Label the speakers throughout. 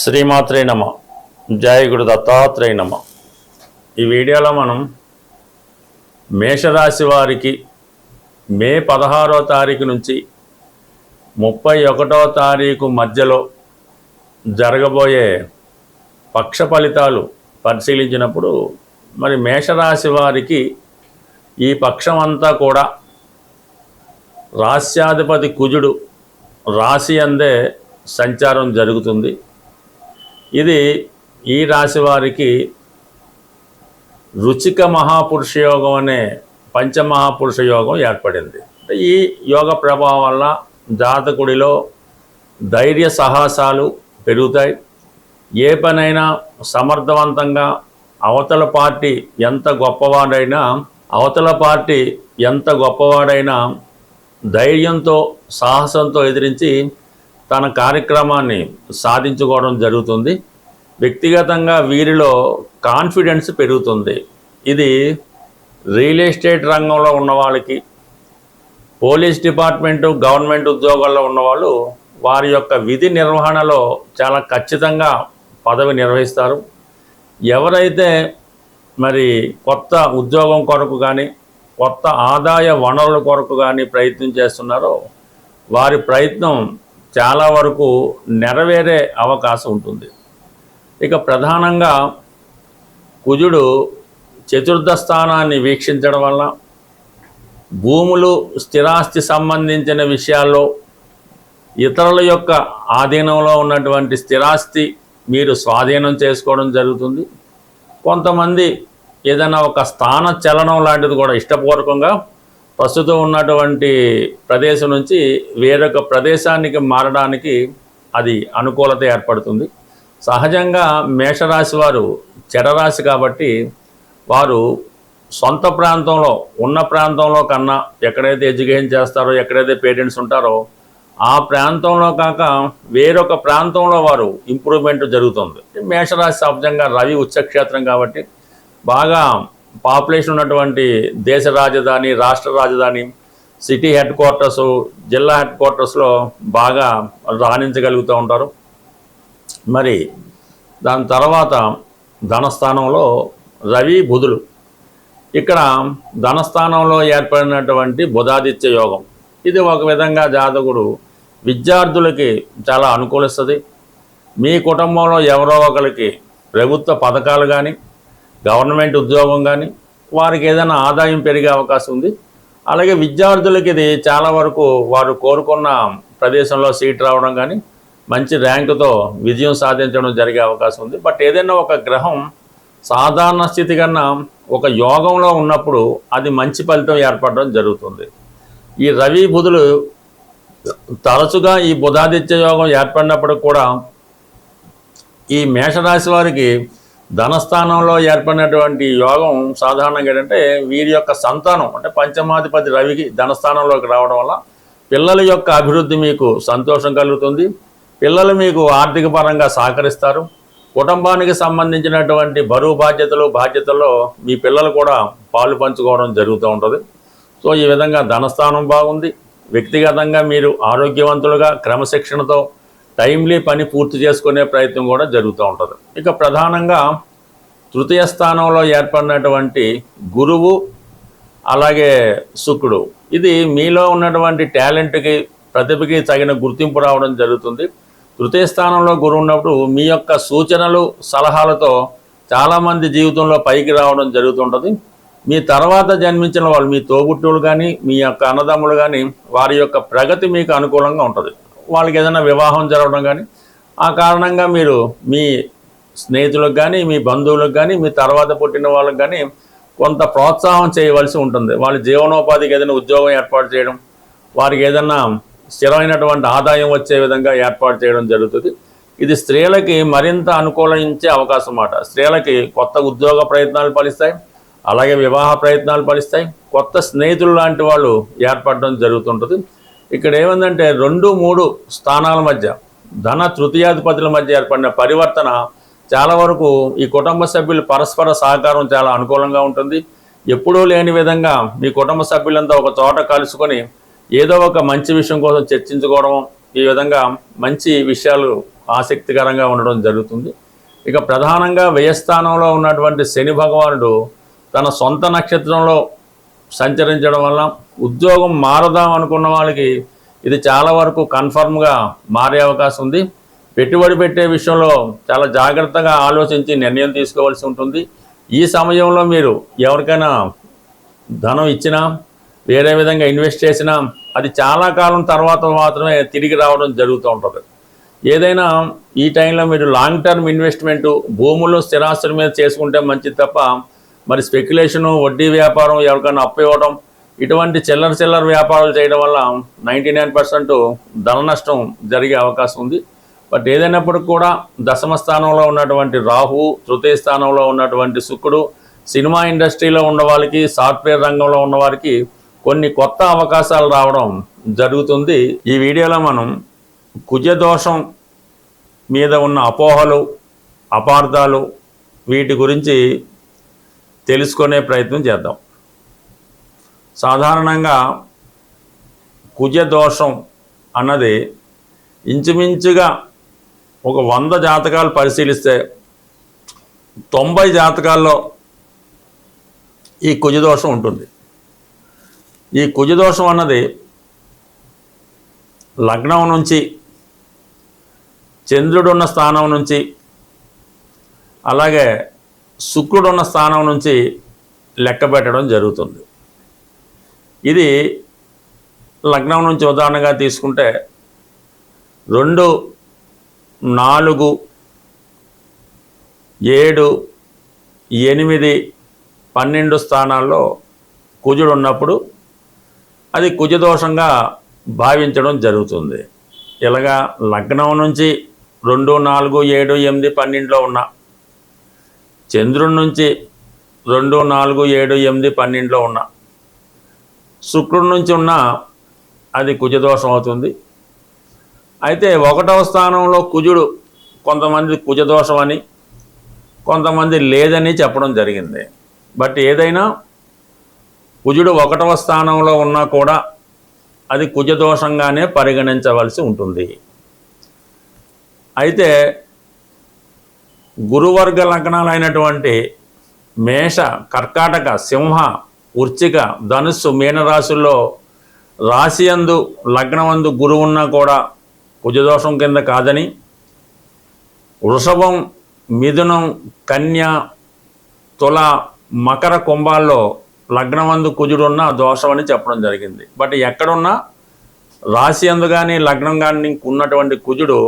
Speaker 1: శ్రీమాత్రే నమ. జయ గురు దత్తాత్రేయ నమ. ఈ వీడియోలో మనం మేషరాశి వారికి మే 16వ తారీఖు నుంచి 31వ తారీఖు మధ్యలో జరగబోయే పక్ష ఫలితాలు పరిశీలించినప్పుడు మరి మేషరాశి వారికి ఈ పక్షం అంతా కూడా రాస్యాధిపతి కుజుడు రాశి అందే సంచారం జరుగుతుంది. ఇది ఈ రాశి వారికి రుచిక మహాపురుష యోగం అనే పంచమహాపురుష యోగం ఏర్పడింది. అంటే ఈ యోగ ప్రభావం వల్ల జాతకుడిలో ధైర్య సాహసాలు పెరుగుతాయి. ఏ పనైనా సమర్థవంతంగా అవతల పార్టీ ఎంత గొప్పవాడైనా ధైర్యంతో సాహసంతో ఎదిరించి తన కార్యక్రమాన్ని సాధించుకోవడం జరుగుతుంది. వ్యక్తిగతంగా వీరిలో కాన్ఫిడెన్స్ పెరుగుతుంది. ఇది రియల్ ఎస్టేట్ రంగంలో ఉన్న వాళ్ళకి, పోలీస్ డిపార్ట్మెంటు, గవర్నమెంట్ ఉద్యోగాల్లో ఉన్నవాళ్ళు వారి యొక్క విధి నిర్వహణలో చాలా ఖచ్చితంగా పదవి నిర్వహిస్తారు. ఎవరైతే మరి కొత్త ఉద్యోగం కొరకు కానీ కొత్త ఆదాయ వనరుల కొరకు కానీ ప్రయత్నం చేస్తున్నారో వారి ప్రయత్నం చాలా వరకు నెరవేరే అవకాశం ఉంటుంది. ఇక ప్రధానంగా కుజుడు చతుర్థ స్థానాన్ని వీక్షించడం వల్ల భూములు, స్థిరాస్తి సంబంధించిన విషయాల్లో ఇతరుల యొక్క ఆధీనంలో ఉన్నటువంటి స్థిరాస్తి మీరు స్వాధీనం చేసుకోవడం జరుగుతుంది. కొంతమంది ఏదైనా ఒక స్థాన చలనం లాంటిది కూడా ఇష్టపూర్వకంగా ప్రస్తుతం ఉన్నటువంటి ప్రదేశం నుంచి వేరొక ప్రదేశానికి మారడానికి అది అనుకూలత ఏర్పడుతుంది. సహజంగా మేషరాశి వారు చెరరాశి కాబట్టి వారు సొంత ప్రాంతంలో ఉన్న ప్రాంతంలో కన్నా ఎక్కడైతే ఎడ్యుకేషన్ చేస్తారో, ఎక్కడైతే పేరెంట్స్ ఉంటారో ఆ ప్రాంతంలో కాక వేరొక ప్రాంతంలో వారు ఇంప్రూవ్మెంట్ జరుగుతుంది. మేషరాశి సహజంగా రవి ఉచ్చక్షేత్రం కాబట్టి బాగా పాపులేషన్ ఉన్నటువంటి దేశ రాజధాని, రాష్ట్ర రాజధాని, సిటీ హెడ్ క్వార్టర్స్, జిల్లా హెడ్ క్వార్టర్స్లో బాగా రాణించగలుగుతూ ఉంటారు. మరి దాని తర్వాత ధనస్థానంలో రవి, బుధులు. ఇక్కడ ధనస్థానంలో ఏర్పడినటువంటి బుధాదిత్య యోగం ఇది ఒక విధంగా జాతకుడు విద్యార్థులకి చాలా అనుకూలిస్తుంది. మీ కుటుంబంలో ఎవరో ఒకరికి ప్రభుత్వ పథకాలు కానీ, గవర్నమెంట్ ఉద్యోగం కానీ, వారికి ఏదైనా ఆదాయం పెరిగే అవకాశం ఉంది. అలాగే విద్యార్థులకి ఇది చాలా వరకు వారు కోరుకున్న ప్రదేశంలో సీట్ రావడం కానీ, మంచి ర్యాంకుతో విజయం సాధించడం జరిగే అవకాశం ఉంది. బట్ ఏదైనా ఒక గ్రహం సాధారణ స్థితి కన్నా ఒక యోగంలో ఉన్నప్పుడు అది మంచి ఫలితం ఏర్పడడం జరుగుతుంది. ఈ రవి, బుధులు తరచుగా ఈ బుధాదిత్య యోగం ఏర్పడినప్పుడు కూడా ఈ మేషరాశి వారికి ధనస్థానంలో ఏర్పడినటువంటి యోగం సాధారణంగా ఏంటంటే వీరి యొక్క సంతానం అంటే పంచమాధిపతి రవికి ధనస్థానంలోకి రావడం వల్ల పిల్లల యొక్క అభివృద్ధి మీకు సంతోషం కలుగుతుంది. పిల్లలు మీకు ఆర్థిక పరంగా సహకరిస్తారు. కుటుంబానికి సంబంధించినటువంటి బరువు బాధ్యతల్లో మీ పిల్లలు కూడా పాలు పంచుకోవడం జరుగుతూ ఉంటుంది. సో ఈ విధంగా ధనస్థానం బాగుంది. వ్యక్తిగతంగా మీరు ఆరోగ్యవంతులుగా క్రమశిక్షణతో టైమ్లీ పని పూర్తి చేసుకునే ప్రయత్నం కూడా జరుగుతూ ఉంటుంది. ఇక ప్రధానంగా తృతీయ స్థానంలో ఏర్పడినటువంటి గురువు అలాగే శుక్రుడు ఇది మీలో ఉన్నటువంటి టాలెంట్కి, ప్రతిభకి తగిన గుర్తింపు రావడం జరుగుతుంది. తృతీయ స్థానంలో గురువు ఉన్నప్పుడు మీ యొక్క సూచనలు, సలహాలతో చాలామంది జీవితంలో పైకి రావడం జరుగుతుంటుంది. మీ తర్వాత జన్మించిన వాళ్ళు, మీ తోబుట్టువులు కానీ, మీ యొక్క అన్నదమ్ములు కానీ వారి యొక్క ప్రగతి మీకు అనుకూలంగా ఉంటుంది. వాళ్ళకి ఏదైనా వివాహం జరగడం కానీ ఆ కారణంగా మీరు మీ స్నేహితులకు కానీ, మీ బంధువులకు కానీ, మీ తర్వాత పుట్టిన వాళ్ళకి కానీ కొంత ప్రోత్సాహం చేయవలసి ఉంటుంది. వాళ్ళ జీవనోపాధికి ఏదైనా ఉద్యోగం ఏర్పాటు చేయడం, వారికి ఏదైనా స్థిరమైనటువంటి ఆదాయం వచ్చే విధంగా ఏర్పాటు చేయడం జరుగుతుంది. ఇది స్త్రీలకి మరింత అనుకూలించే అవకాశం అన్నమాట. స్త్రీలకి కొత్త ఉద్యోగ ప్రయత్నాలు ఫలిస్తాయి, అలాగే వివాహ ప్రయత్నాలు ఫలిస్తాయి. కొత్త స్నేహితులు లాంటి వాళ్ళు ఏర్పడడం జరుగుతుంటుంది. ఇక్కడ ఏమందంటే 2, 3 స్థానాల మధ్య ధన తృతీయాధిపతుల మధ్య ఏర్పడిన పరివర్తన చాలా వరకు ఈ కుటుంబ సభ్యులు పరస్పర సహకారం చాలా అనుకూలంగా ఉంటుంది. ఎప్పుడూ లేని విధంగా మీ కుటుంబ సభ్యులంతా ఒక చోట కలుసుకొని ఏదో ఒక మంచి విషయం కోసం చర్చించుకోవడం, ఈ విధంగా మంచి విషయాలు ఆసక్తికరంగా ఉండడం జరుగుతుంది. ఇక ప్రధానంగా వ్యయస్థానంలో ఉన్నటువంటి శని భగవానుడు తన సొంత నక్షత్రంలో సంచరించడం వల్ల ఉద్యోగం మారదాం అనుకున్న వాళ్ళకి ఇది చాలా వరకు కన్ఫర్మ్గా మారే అవకాశం ఉంది. పెట్టుబడి పెట్టే విషయంలో చాలా జాగ్రత్తగా ఆలోచించి నిర్ణయం తీసుకోవాల్సి ఉంటుంది. ఈ సమయంలో మీరు ఎవరికైనా ధనం ఇచ్చినా వేరే విధంగా ఇన్వెస్ట్ చేసినా అది చాలా కాలం తర్వాత మాత్రమే తిరిగి రావడం జరుగుతూ ఉంటుంది. ఏదైనా ఈ టైంలో మీరు లాంగ్ టర్మ్ ఇన్వెస్ట్మెంటు భూముల్లో స్థిరాస్తుల మీద చేసుకుంటే మంచిది తప్ప మరి స్పెక్యులేషను, వడ్డీ వ్యాపారం, ఎవరికైనా అప్పు ఇవ్వడం, ఇటువంటి చిల్లర వ్యాపారాలు చేయడం వల్ల 99% ధన నష్టం జరిగే అవకాశం ఉంది. బట్ ఏదైనప్పటికి కూడా దశమ స్థానంలో ఉన్నటువంటి రాహువు, తృతీయ స్థానంలో ఉన్నటువంటి శుక్రుడు, సినిమా ఇండస్ట్రీలో ఉన్న వాళ్ళకి, సాఫ్ట్వేర్ రంగంలో ఉన్న వారికి కొన్ని కొత్త అవకాశాలు రావడం జరుగుతుంది. ఈ వీడియోలో మనం కుజదోషం మీద ఉన్న అపోహలు, అపార్థాలు వీటి గురించి తెలుసుకునే ప్రయత్నం చేద్దాం. సాధారణంగా కుజదోషం అన్నది ఇంచుమించుగా ఒక 100 జాతకాలు పరిశీలిస్తే 90 జాతకాల్లో ఈ కుజదోషం ఉంటుంది. ఈ కుజదోషం అన్నది లగ్నం నుంచి, చంద్రుడున్న స్థానం నుంచి, అలాగే శుక్రుడున్న స్థానం నుంచి లెక్క పెట్టడం జరుగుతుంది. ఇది లగ్నం నుంచి ఉదాహరణగా తీసుకుంటే 2, 4, 7, 8, 12 స్థానాల్లో కుజుడు ఉన్నప్పుడు అది కుజదోషంగా భావించడం జరుగుతుంది. ఇలాగా లగ్నం నుంచి 2, 4, 7, 8, 12లో ఉన్న, చంద్రుడి నుంచి 2, 4, 7, 8, 12లో ఉన్న, శుక్రుడి నుంచి ఉన్న అది కుజదోషం అవుతుంది. అయితే 1వ స్థానంలో కుజుడు కొంతమంది కుజదోషం అని, కొంతమంది లేదని చెప్పడం జరిగింది. బట్ ఏదైనా కుజుడు 1వ స్థానంలో ఉన్నా కూడా అది కుజదోషంగానే పరిగణించవలసి ఉంటుంది. అయితే గురువర్గ లగ్నాలైనటువంటి మేష, కర్కాటక, సింహ, వృశ్చిక, ధనుస్సు, మీనరాశుల్లో రాశియందు, లగ్నమందు గురువు ఉన్నా కూడా కుజదోషం కింద కాదని, వృషభం, మిథునం, కన్య, తుల, మకర, కుంభాల్లో లగ్నమందు కుజుడున్న దోషం అని చెప్పడం జరిగింది. బట్ ఎక్కడున్నా రాశి అందు కానీ లగ్నం కానీ ఉన్నటువంటి కుజుడు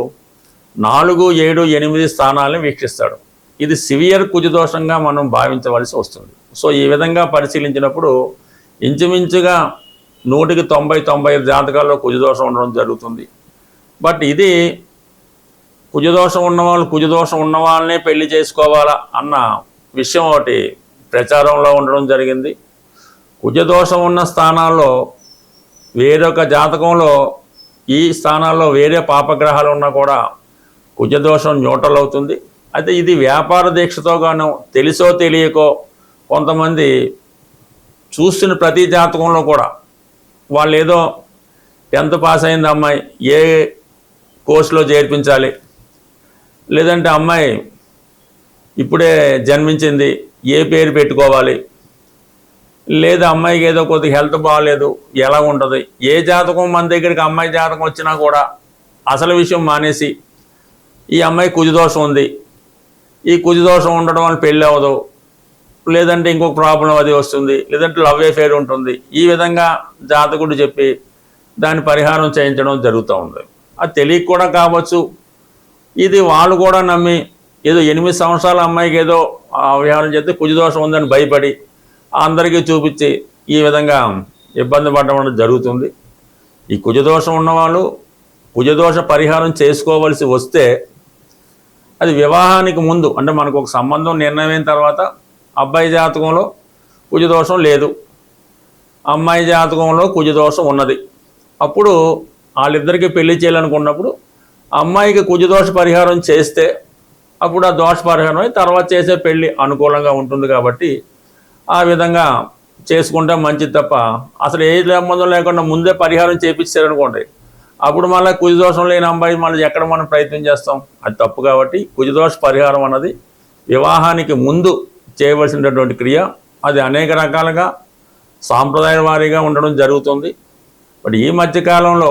Speaker 1: 4, 7, 8 స్థానాలను వీక్షిస్తాడు. ఇది సివియర్ కుజదోషంగా మనం భావించవలసి వస్తుంది. సో ఈ విధంగా పరిశీలించినప్పుడు ఇంచుమించుగా 100కి 90 జాతకాల్లో కుజదోషం ఉండడం జరుగుతుంది. బట్ ఇది కుజదోషం ఉన్నవాళ్ళు కుజదోషం ఉన్న వాళ్ళనే పెళ్లి చేసుకోవాలా అన్న విషయం ఒకటి ప్రచారంలో ఉండడం జరిగింది. కుజదోషం ఉన్న స్థానాల్లో వేరొక జాతకంలో ఈ స్థానాల్లో వేరే పాపగ్రహాలు ఉన్నా కూడా కుజదోషం న్యూట్రల్ అవుతుంది. అయితే ఇది వ్యాపార దీక్షతో గాను తెలుసో తెలియకో కొంతమంది చూస్తున్న ప్రతి జాతకంలో కూడా వాళ్ళు ఏదో 10th పాస్ అయింది అమ్మాయి, ఏ కోర్సులో చేర్పించాలి, లేదంటే అమ్మాయి ఇప్పుడే జన్మించింది, ఏ పేరు పెట్టుకోవాలి, లేదా అమ్మాయికి ఏదో కొద్దిగా హెల్త్ బాగాలేదు, ఎలా ఉంటుంది, ఏ జాతకం మన దగ్గరికి అమ్మాయి జాతకం వచ్చినా కూడా అసలు విషయం మానేసి ఈ అమ్మాయి కుజదోషం ఉంది, ఈ కుజదోషం ఉండడం వల్ల పెళ్ళి అవ్వదు, లేదంటే ఇంకొక ప్రాబ్లం అది వస్తుంది, లేదంటే లవ్ అఫేర్ ఉంటుంది, ఈ విధంగా జాతకుడు చెప్పి దాని పరిహారం చేయించడం జరుగుతూ ఉంది. అది తెలియక కూడా కావచ్చు. ఇది వాళ్ళు కూడా నమ్మి ఏదో 8 సంవత్సరాల అమ్మాయికి ఏదో వ్యవహారం చేస్తే కుజదోషం ఉందని భయపడి అందరికీ చూపించి ఈ విధంగా ఇబ్బంది పడడం జరుగుతుంది. ఈ కుజదోషం ఉన్నవాళ్ళు కుజదోష పరిహారం చేసుకోవలసి వస్తే అది వివాహానికి ముందు, అంటే మనకు ఒక సంబంధం నిర్ణయమైన తర్వాత అబ్బాయి జాతకంలో కుజదోషం లేదు, అమ్మాయి జాతకంలో కుజదోషం ఉన్నది, అప్పుడు వాళ్ళిద్దరికీ పెళ్లి చేయాలనుకున్నప్పుడు అమ్మాయికి కుజదోష పరిహారం చేస్తే అప్పుడు ఆ దోష పరిహారం అయి తర్వాత చేసే పెళ్ళి అనుకూలంగా ఉంటుంది. కాబట్టి ఆ విధంగా చేసుకుంటే మంచిది తప్ప అసలు ఏ సంబంధం లేకుండా ముందే పరిహారం చేయించారనుకోండి అప్పుడు మళ్ళీ కుజదోషం లేని అమ్మాయి మళ్ళీ ఎక్కడ మనం ప్రయత్నం చేస్తాం? అది తప్పు. కాబట్టి కుజదోష పరిహారం అన్నది వివాహానికి ముందు చేయవలసినటువంటి క్రియ. అది అనేక రకాలుగా సాంప్రదాయ వారీగా ఉండడం జరుగుతుంది. బట్ ఈ మధ్యకాలంలో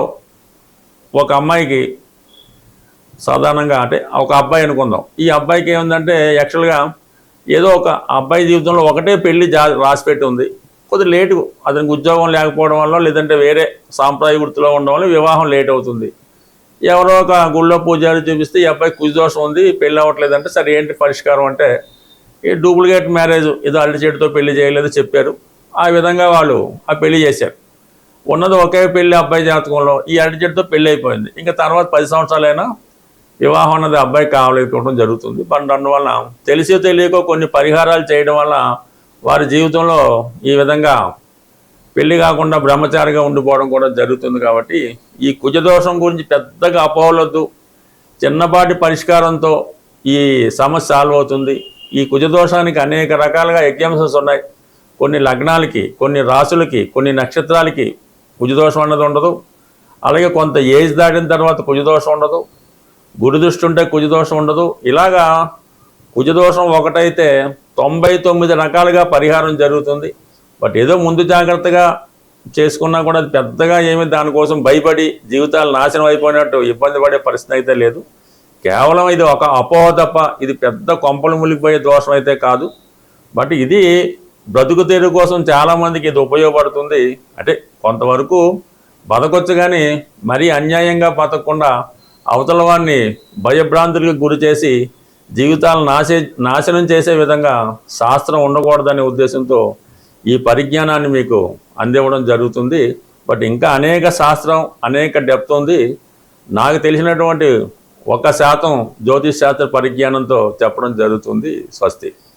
Speaker 1: ఒక అమ్మాయికి సాధారణంగా, అంటే ఒక అబ్బాయి అనుకుందాం, ఈ అబ్బాయికి ఏముందంటే యాక్చువల్గా ఏదో ఒక అబ్బాయి జీవితంలో ఒకటే పెళ్లి రాసిపెట్టి ఉంది. కొద్దిగా లేటు, అతనికి ఉద్యోగం లేకపోవడం వల్ల, లేదంటే వేరే సాంప్రదాయ వృత్తిలో ఉండడం వల్ల వివాహం లేట్ అవుతుంది. ఎవరో ఒక గుళ్ళో పూజారి చూపిస్తే ఈ అబ్బాయి కుజదోషం ఉంది, పెళ్ళి అవ్వట్లేదంటే, సరే ఏంటి పరిష్కారం అంటే ఈ డూప్లికేట్ మ్యారేజ్, ఏదో అల్లి చేతితో పెళ్లి చేయలేదు చెప్పారు. ఆ విధంగా వాళ్ళు ఆ పెళ్లి చేశారు. ఉన్నది ఒకే పెళ్లి అబ్బాయి జాతకంలో, ఈ అరటి చెట్టుతో పెళ్లి అయిపోయింది. ఇంకా తర్వాత 10 సంవత్సరాలైనా వివాహం అన్నది అబ్బాయి కావలేకపోవడం జరుగుతుంది. బట్ అందువల్ల తెలిసో తెలియకో కొన్ని పరిహారాలు చేయడం వల్ల వారి జీవితంలో ఈ విధంగా పెళ్లి కాకుండా బ్రహ్మచారిగా ఉండిపోవడం కూడా జరుగుతుంది. కాబట్టి ఈ కుజదోషం గురించి పెద్దగా అపోహలొద్దు. చిన్నపాటి పరిష్కారంతో ఈ సమస్య సాల్వ్ అవుతుంది. ఈ కుజదోషానికి అనేక రకాలుగా ఎగ్జాంపుల్స్ ఉన్నాయి. కొన్ని లగ్నాలకి, కొన్ని రాసులకి, కొన్ని నక్షత్రాలకి కుజదోషం అన్నది ఉండదు. అలాగే కొంత ఏజ్ దాటిన తర్వాత కుజదోషం ఉండదు. గురు దృష్టి ఉంటే కుజదోషం ఉండదు. ఇలాగా కుజదోషం ఒకటైతే 99 రకాలుగా పరిహారం జరుగుతుంది. బట్ ఏదో ముందు జాగ్రత్తగా చేసుకున్నా కూడా అది పెద్దగా ఏమి దానికోసం భయపడి జీవితాలు నాశనం అయిపోయినట్టు ఇబ్బంది పడే పరిస్థితి అయితే లేదు. కేవలం ఇది ఒక అపోహ తప్ప ఇది పెద్ద కొంపలు మునిగిపోయే దోషం అయితే కాదు. బట్ ఇది బ్రతుకు తెరువు కోసం చాలామందికి ఇది ఉపయోగపడుతుంది. అంటే కొంతవరకు బతకొచ్చు, కానీ మరీ అన్యాయంగా బతకకుండా అవతల వారిని భయభ్రాంతులకు గురి చేసి జీవితాలను నాశనం చేసే విధంగా శాస్త్రం ఉండకూడదనే ఉద్దేశంతో ఈ పరిజ్ఞానాన్ని మీకు అందివ్వడం జరుగుతుంది. బట్ ఇంకా అనేక శాస్త్రం, అనేక డెప్త్ ఉంది. నాకు తెలిసినటువంటి 1% జ్యోతిష్ శాస్త్ర పరిజ్ఞానంతో చెప్పడం జరుగుతుంది. స్వస్తి.